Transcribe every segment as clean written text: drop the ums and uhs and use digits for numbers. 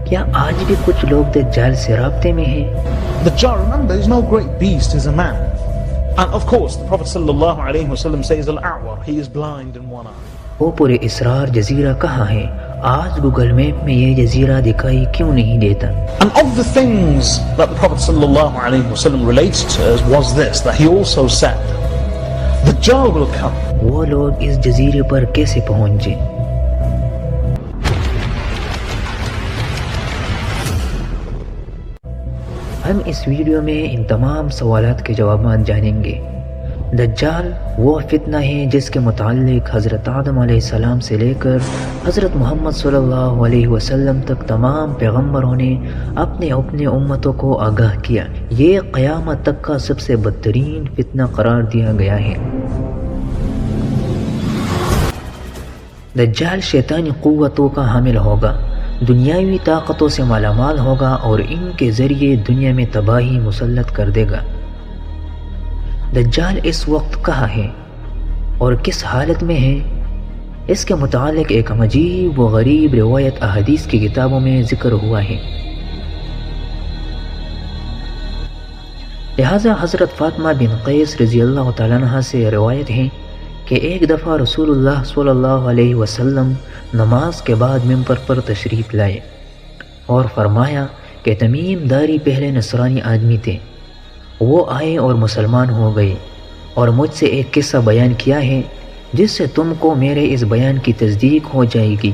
کیا آج بھی کچھ لوگ دجال سے رابطے میں ہیں؟ Dajjal, remember, is no great beast, he's a man. And of course, the Prophet sallallahu alayhi wa sallam says, Al-A'war, he is blind in one eye. وہ پورے اسرار جزیرہ کہاں ہے؟ آج گوگل میپ میں یہ جزیرہ دکھائی کیوں نہیں دیتا؟ And of the things that the Prophet sallallahu alayhi wa sallam relates to us was this, that he also said, Dajjal will come. وہ لوگ اس جزیرے پر کیسے پہنچے؟ ہم اس ویڈیو میں ان تمام سوالات کے جوابات جانیں گے۔ دجال وہ فتنہ ہے جس کے متعلق حضرت آدم علیہ السلام سے لے کر حضرت محمد صلی اللہ علیہ وسلم تک تمام پیغمبروں نے اپنے اپنے امتوں کو آگاہ کیا۔ یہ قیامت تک کا سب سے بدترین فتنہ قرار دیا گیا ہے۔ دجال شیطانی قوتوں کا حامل ہوگا، دنیاوی طاقتوں سے مالا مال ہوگا اور ان کے ذریعے دنیا میں تباہی مسلط کر دے گا۔ دجال اس وقت کہاں ہے اور کس حالت میں ہے؟ اس کے متعلق ایک عجیب و غریب روایت احادیث کی کتابوں میں ذکر ہوا ہے۔ لہذا حضرت فاطمہ بن قیس رضی اللہ تعالیٰ عنہ سے روایت ہے کہ ایک دفعہ رسول اللہ صلی اللہ علیہ وسلم نماز کے بعد ممبر پر تشریف لائے اور فرمایا کہ تمیم داری پہلے نصرانی آدمی تھے، وہ آئے اور مسلمان ہو گئے اور مجھ سے ایک قصہ بیان کیا ہے جس سے تم کو میرے اس بیان کی تصدیق ہو جائے گی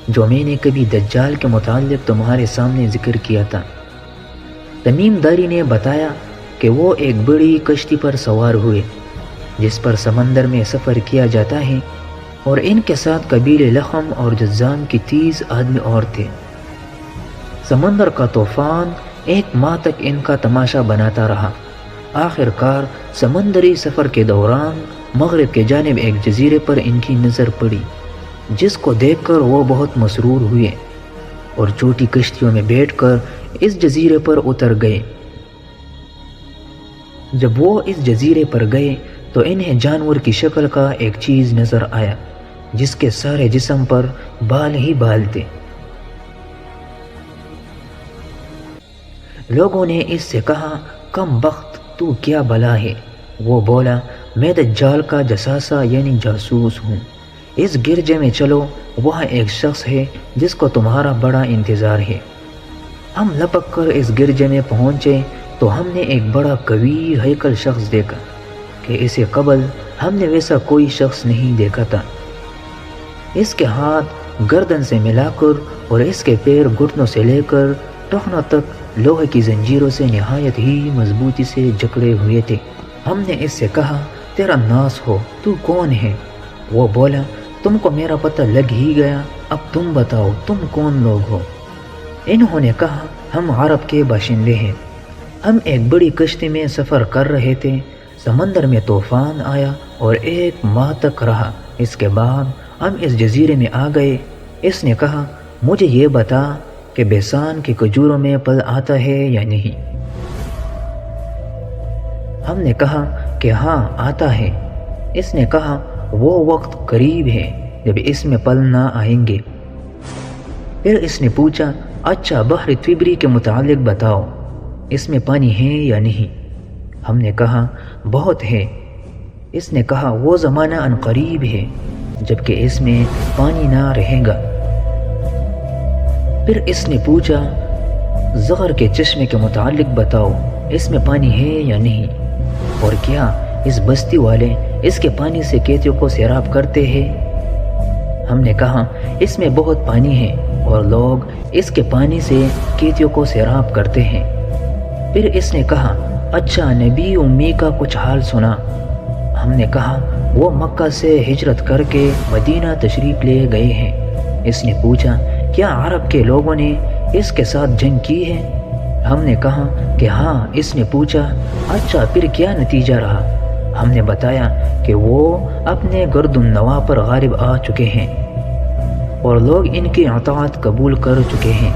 جو میں نے کبھی دجال کے متعلق تمہارے سامنے ذکر کیا تھا۔ تمیم داری نے بتایا کہ وہ ایک بڑی کشتی پر سوار ہوئے جس پر سمندر میں سفر کیا جاتا ہے، اور ان کے ساتھ قبیلے لخم اور جذام کی 30 آدمی اور تھے۔ سمندر کا طوفان ایک ماہ تک ان کا تماشا بناتا رہا۔ آخر کار سمندری سفر کے دوران مغرب کے جانب ایک جزیرے پر ان کی نظر پڑی، جس کو دیکھ کر وہ بہت مسرور ہوئے اور چھوٹی کشتیوں میں بیٹھ کر اس جزیرے پر اتر گئے۔ جب وہ اس جزیرے پر گئے تو انہیں جانور کی شکل کا ایک چیز نظر آیا جس کے سارے جسم پر بال ہی بال تھے۔ لوگوں نے اس سے کہا، کم بخت تو کیا بلا ہے؟ وہ بولا، میں دجال کا جساسہ یعنی جاسوس ہوں۔ اس گرجے میں چلو، وہاں ایک شخص ہے جس کو تمہارا بڑا انتظار ہے۔ ہم لپک کر اس گرجے میں پہنچے تو ہم نے ایک بڑا قوی ہیکل شخص دیکھا کہ اسے قبل ہم نے ویسا کوئی شخص نہیں دیکھا تھا۔ اس کے ہاتھ گردن سے ملا کر اور اس کے پیر گھٹنوں سے لے کر ٹخنوں تک لوہے کی زنجیروں سے نہایت ہی مضبوطی سے جکڑے ہوئے تھے۔ ہم نے اس سے کہا، تیرا ناس ہو، تو کون ہے؟ وہ بولا، تم کو میرا پتہ لگ ہی گیا، اب تم بتاؤ تم کون لوگ ہو؟ انہوں نے کہا، ہم عرب کے باشندے ہیں، ہم ایک بڑی کشتی میں سفر کر رہے تھے، سمندر میں طوفان آیا اور ایک ماہ تک رہا، اس کے بعد ہم اس جزیرے میں آ گئے۔ اس نے کہا، مجھے یہ بتا کہ بیسان کے کھجوروں میں پھل آتا ہے یا نہیں؟ ہم نے کہا کہ ہاں آتا ہے۔ اس نے کہا، وہ وقت قریب ہے جب اس میں پھل نہ آئیں گے۔ پھر اس نے پوچھا، اچھا بحر تبری کے متعلق بتاؤ، اس میں پانی ہے یا نہیں؟ ہم نے کہا، بہت ہے۔ اس نے کہا، وہ زمانہ ان قریب ہے جبکہ اس میں پانی نہ رہے گا۔ پھر اس نے پوچھا، زغر کے چشمے کے متعلق بتاؤ، اس میں پانی ہے یا نہیں؟ اور کیا اس بستی والے اس کے پانی سے کھیتیوں کو سیراب کرتے ہیں؟ ہم نے کہا، اس میں بہت پانی ہے اور لوگ اس کے پانی سے کھیتیوں کو سیراب کرتے ہیں۔ پھر اس نے کہا، اچھا نبی امی کا کچھ حال سنا؟ ہم نے کہا، وہ مکہ سے ہجرت کر کے مدینہ تشریف لے گئے ہیں۔ اس نے پوچھا، کیا عرب کے لوگوں نے اس کے ساتھ جنگ کی ہے؟ ہم نے کہا کہ ہاں۔ اس نے پوچھا، اچھا پھر کیا نتیجہ رہا؟ ہم نے بتایا کہ وہ اپنے گردن نواح پر غالب آ چکے ہیں اور لوگ ان کی اطاعت قبول کر چکے ہیں۔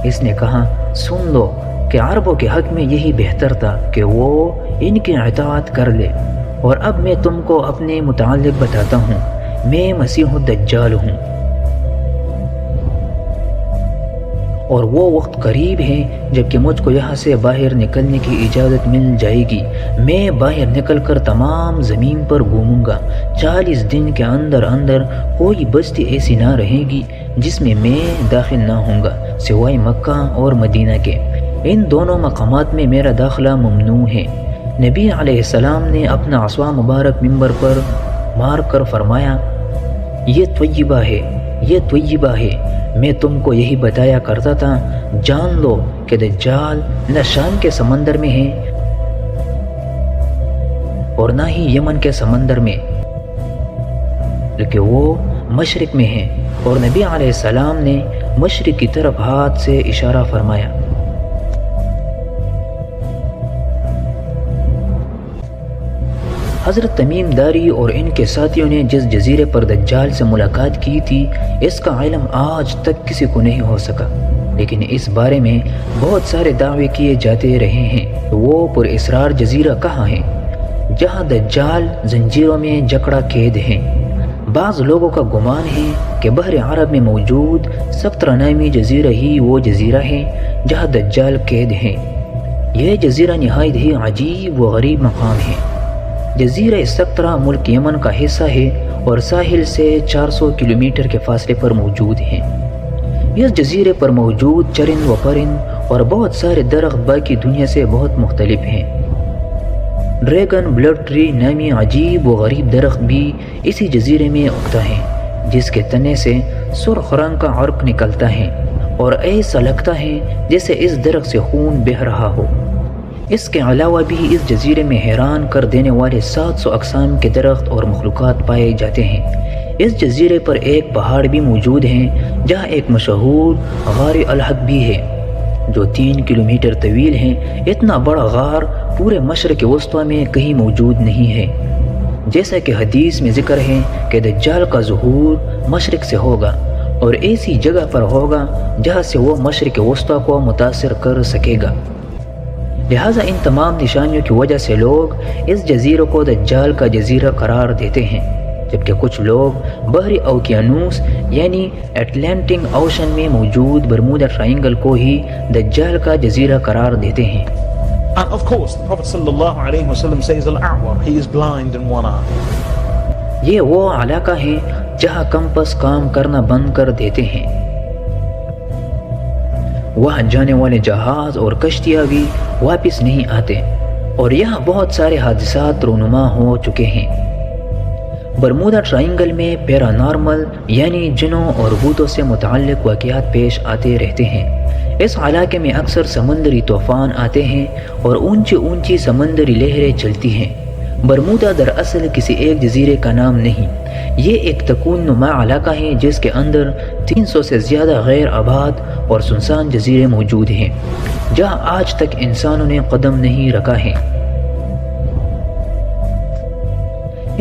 اس نے کہا، سن لو کہ عربوں کے حق میں یہی بہتر تھا کہ وہ ان کی اطاعت کر لے، اور اب میں تم کو اپنے متعلق بتاتا ہوں، میں مسیح الدجال ہوں۔ اور وہ وقت قریب ہے جب کہ مجھ کو یہاں سے باہر نکلنے کی اجازت مل جائے گی۔ میں باہر نکل کر تمام زمین پر گھوموں گا۔ 40 دن کے اندر اندر کوئی بستی ایسی نہ رہے گی جس میں داخل نہ ہوں گا سوائے مکہ اور مدینہ کے۔ ان دونوں مقامات میں میرا داخلہ ممنوع ہے۔ نبی علیہ السلام نے اپنا عصا مبارک منبر پر مار کر فرمایا، یہ طیبہ ہے، یہ طیبہ ہے۔ میں تم کو یہی بتایا کرتا تھا، جان لو کہ دجال نہ شام کے سمندر میں ہے اور نہ ہی یمن کے سمندر میں، بلکہ وہ مشرق میں ہے۔ اور نبی علیہ السلام نے مشرق کی طرف ہاتھ سے اشارہ فرمایا۔ حضرت تمیم داری اور ان کے ساتھیوں نے جس جزیرے پر دجال سے ملاقات کی تھی، اس کا علم آج تک کسی کو نہیں ہو سکا، لیکن اس بارے میں بہت سارے دعوے کیے جاتے رہے ہیں کہ وہ پر اسرار جزیرہ کہاں ہے جہاں دجال زنجیروں میں جکڑا قید ہے۔ بعض لوگوں کا گمان ہے کہ بحر عرب میں موجود سقطرہ نامی جزیرہ ہی وہ جزیرہ ہے جہاں دجال قید ہے۔ یہ جزیرہ نہایت ہی عجیب و غریب مقام ہے۔ جزیرہ سقطرہ ملک یمن کا حصہ ہے اور ساحل سے 400 کلومیٹر کے فاصلے پر موجود ہے۔ اس جزیرے پر موجود چرند و پرند اور بہت سارے درخت باقی دنیا سے بہت مختلف ہیں۔ ڈریگن بلڈ ٹری نامی عجیب و غریب درخت بھی اسی جزیرے میں اگتا ہے، جس کے تنے سے سرخ رنگ کا عرق نکلتا ہے اور ایسا لگتا ہے جیسے اس درخت سے خون بہہ رہا ہو۔ اس کے علاوہ بھی اس جزیرے میں حیران کر دینے والے 700 اقسام کے درخت اور مخلوقات پائے جاتے ہیں۔ اس جزیرے پر ایک پہاڑ بھی موجود ہے جہاں ایک مشہور غار الحد بھی ہے جو 3 کلومیٹر طویل ہے۔ اتنا بڑا غار پورے مشرق وسطی میں کہیں موجود نہیں ہے۔ جیسا کہ حدیث میں ذکر ہے کہ دجال کا ظہور مشرق سے ہوگا اور ایسی جگہ پر ہوگا جہاں سے وہ مشرق وسطی کو متاثر کر سکے گا۔ لہٰذا ان تمام نشانیوں کی وجہ سے لوگ اس جزیرے کو دجال کا جزیرہ قرار دیتے ہیں، جبکہ کچھ لوگ بحری اوقیانوس یعنی اٹلانٹک اوشن میں موجود برمودا ٹرائنگل کو ہی دجال کا جزیرہ قرار دیتے ہیں۔ And of course, the Prophet ﷺ says, Al-A'war, he is blind in one eye. یہ وہ علاقہ ہے جہاں کمپس کام کرنا بند کر دیتے ہیں۔ وہاں جانے والے جہاز اور کشتیاں بھی واپس نہیں آتے اور یہاں بہت سارے حادثات رونما ہو چکے ہیں۔ برمودا ٹرائنگل میں پیرا نارمل یعنی جنوں اور بھوتوں سے متعلق واقعات پیش آتے رہتے ہیں۔ اس علاقے میں اکثر سمندری طوفان آتے ہیں اور اونچی اونچی سمندری لہریں چلتی ہیں۔ برمودا دراصل کسی ایک جزیرے کا نام نہیں، یہ ایک تکون نما علاقہ ہے جس کے اندر 300 سے زیادہ غیر آباد اور سنسان جزیرے موجود ہیں جہاں آج تک انسانوں نے قدم نہیں رکھا ہے۔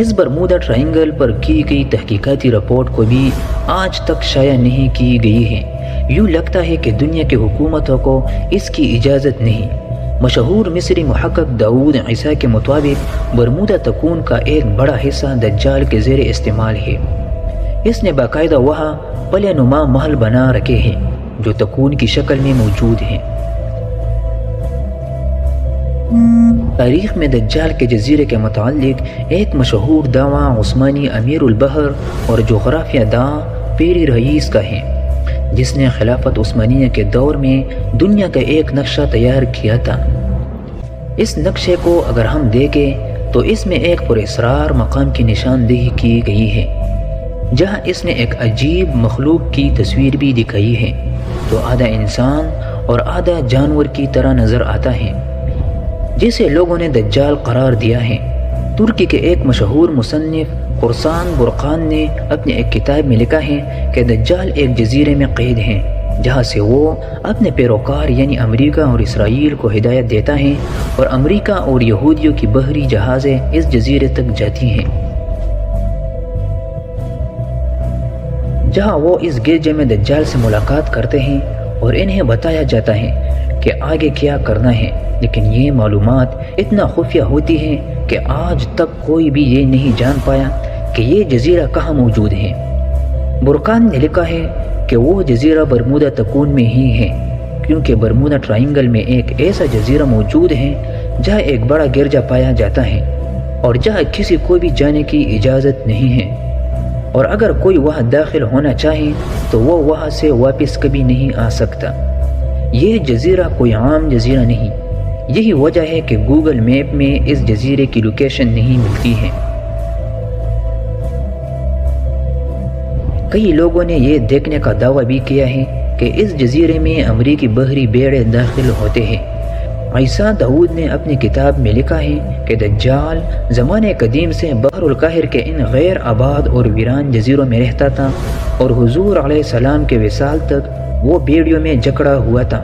اس برمودا ٹرائنگل پر کی گئی تحقیقاتی رپورٹ کو بھی آج تک شائع نہیں کی گئی ہے۔ یوں لگتا ہے کہ دنیا کی حکومتوں کو اس کی اجازت نہیں۔ مشہور مصری محقق داؤد عیسیٰ کے مطابق برمودا تکون کا ایک بڑا حصہ دجال کے زیر استعمال ہے۔ اس نے باقاعدہ وہاں پلے نما محل بنا رکھے ہیں جو تکون کی شکل میں موجود ہیں۔ تاریخ میں دجال کے جزیرے کے متعلق ایک مشہور دعویٰ عثمانی امیر البحر اور جغرافیہ داں پیری رئیس کا ہے، جس نے خلافت عثمانیہ کے دور میں دنیا کا ایک نقشہ تیار کیا تھا۔ اس نقشے کو اگر ہم دیکھیں تو اس میں ایک پراسرار مقام کی نشاندہی کی گئی ہے جہاں اس نے ایک عجیب مخلوق کی تصویر بھی دکھائی ہے جو آدھا انسان اور آدھا جانور کی طرح نظر آتا ہے، جسے لوگوں نے دجال قرار دیا ہے۔ ترکی کے ایک مشہور مصنف قرسان برقان نے اپنی ایک کتاب میں لکھا ہے کہ دجال ایک جزیرے میں قید ہیں جہاں سے وہ اپنے پیروکار یعنی امریکہ اور اسرائیل کو ہدایت دیتا ہے اور امریکہ اور یہودیوں کی بحری جہازیں اس جزیرے تک جاتی ہیں، جہاں وہ اس گرجے میں دجال سے ملاقات کرتے ہیں اور انہیں بتایا جاتا ہے کہ آگے کیا کرنا ہے، لیکن یہ معلومات اتنا خفیہ ہوتی ہیں کہ آج تک کوئی بھی یہ نہیں جان پایا کہ یہ جزیرہ کہاں موجود ہے۔ برقان نے لکھا ہے کہ وہ جزیرہ برمودا تکون میں ہی ہے کیونکہ برمودا ٹرائنگل میں ایک ایسا جزیرہ موجود ہے جہاں ایک بڑا گرجا پایا جاتا ہے اور جہاں کسی کو بھی جانے کی اجازت نہیں ہے، اور اگر کوئی وہاں داخل ہونا چاہے تو وہ وہاں سے واپس کبھی نہیں آ سکتا۔ یہ جزیرہ کوئی عام جزیرہ نہیں، یہی وجہ ہے کہ گوگل میپ میں اس جزیرے کی لوکیشن نہیں ملتی ہے۔ کئی لوگوں نے یہ دیکھنے کا دعویٰ بھی کیا ہے کہ اس جزیرے میں امریکی بحری بیڑے داخل ہوتے ہیں۔ عیسیٰ داؤد نے اپنی کتاب میں لکھا ہے کہ دجال زمانے قدیم سے بحر القاہر کے ان غیر آباد اور ویران جزیروں میں رہتا تھا، اور حضور علیہ السلام کے وصال تک وہ بیڑیوں میں جکڑا ہوا تھا،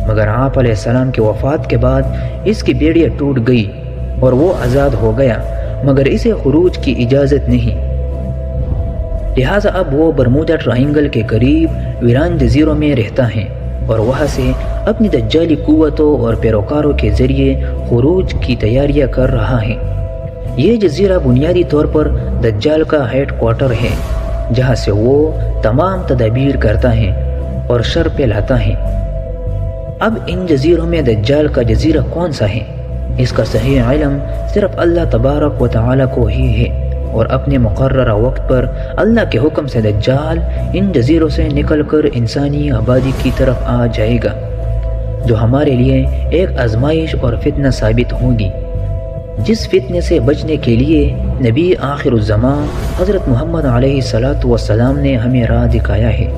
مگر آپ علیہ السلام کی وفات کے بعد اس کی بیڑیاں ٹوٹ گئی اور وہ آزاد ہو گیا، مگر اسے خروج کی اجازت نہیں۔ لہٰذا اب وہ برمودا ٹرائنگل کے قریب ویران جزیروں میں رہتا ہے اور وہاں سے اپنی دجالی قوتوں اور پیروکاروں کے ذریعے خروج کی تیاریاں کر رہا ہے۔ یہ جزیرہ بنیادی طور پر دجال کا ہیڈ کوارٹر ہے، جہاں سے وہ تمام تدابیر کرتا ہے اور شر پھیلاتا ہے۔ اب ان جزیروں میں دجال کا جزیرہ کون سا ہے، اس کا صحیح علم صرف اللہ تبارک و تعالی کو ہی ہے، اور اپنے مقررہ وقت پر اللہ کے حکم سے دجال ان جزیروں سے نکل کر انسانی آبادی کی طرف آ جائے گا، جو ہمارے لیے ایک آزمائش اور فتنہ ثابت ہوگی، جس فتنے سے بچنے کے لیے نبی آخر الزمان حضرت محمد علیہ الصلوۃ والسلام نے ہمیں راہ دکھایا ہے۔